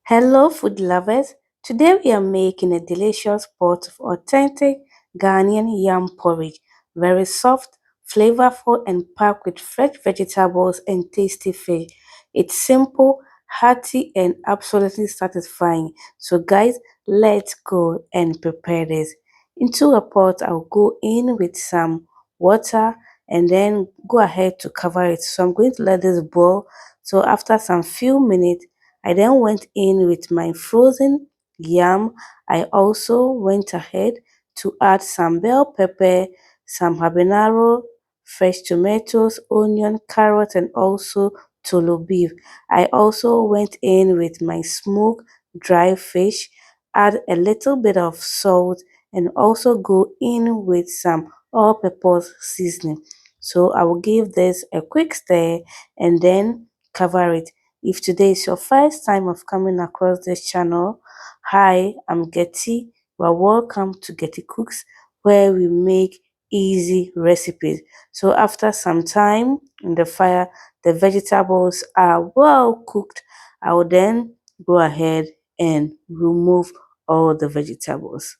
Hello, food lovers. Today we are making a delicious pot of authentic Ghanaian yam porridge. Very soft, flavorful, and packed with fresh vegetables and tasty fish. It's simple, hearty, and absolutely satisfying. So, guys, let's go and prepare this. Into a pot, I'll go in with some water and then go ahead to cover it. So, I'm going to let this boil. So, after some few minutes, I then went in with my frozen yam. I also went ahead to add some bell pepper, some habanero, fresh tomatoes, onion, carrot, and also tolo beef. I also went in with my smoked dry fish, add a little bit of salt, and also go in with some all-purpose seasoning. So I will give this a quick stir and then cover it. If today is your first time of coming across this channel, hi, I'm Getty. You are welcome to Getty Cooks, where we make easy recipes. So after some time in the fire, the vegetables are well cooked. I will then go ahead and remove all the vegetables.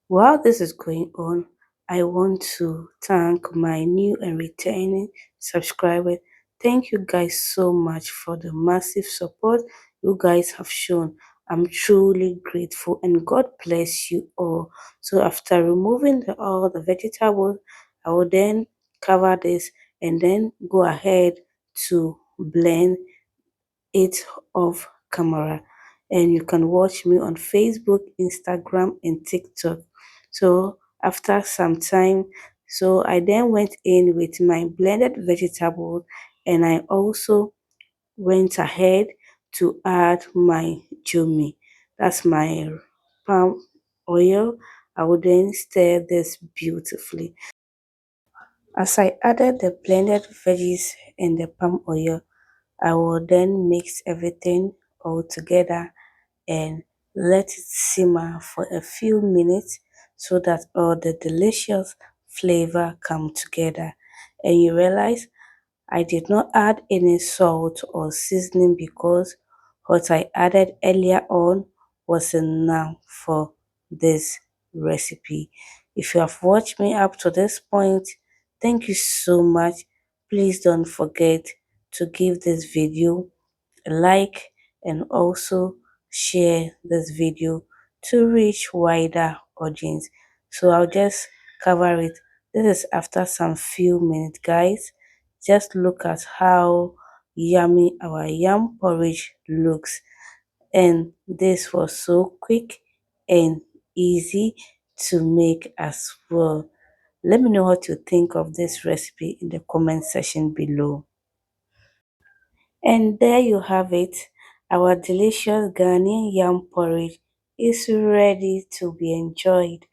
While this is going on, I want to thank my new and returning subscribers. Thank you guys so much for the massive support you guys have shown. I'm truly grateful and God bless you all. So after removing all the vegetables, I will then cover this and then go ahead to blend it off camera, and you can watch me on Facebook, Instagram, and TikTok. So after some time, so I then went in with my blended vegetables, and I also went ahead to add my jumi. That's my palm oil. I will then stir this beautifully. As I added the blended veggies and the palm oil, I will then mix everything all together and let it simmer for a few minutes so that all the delicious flavor come together. And you realize I did not add any salt or seasoning because what I added earlier on was enough for this recipe. If you have watched me up to this point, thank you so much. Please don't forget to give this video a like and also share this video to reach wider audience. So I'll just cover it. This is after some few minutes, guys. Just look at how yummy our yam porridge looks. And this was so quick and easy to make as well. Let me know what you think of this recipe in the comment section below. And there you have it. Our delicious Ghanaian yam porridge is ready to be enjoyed.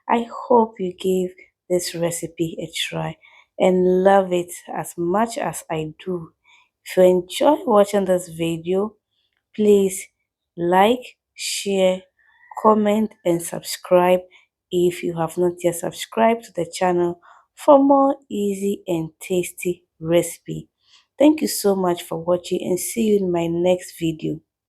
I hope you give this recipe a try and love it as much as I do. If you enjoy watching this video, please like, share, comment, and subscribe if you have not yet subscribed to the channel for more easy and tasty recipe. Thank you so much for watching and see you in my next video.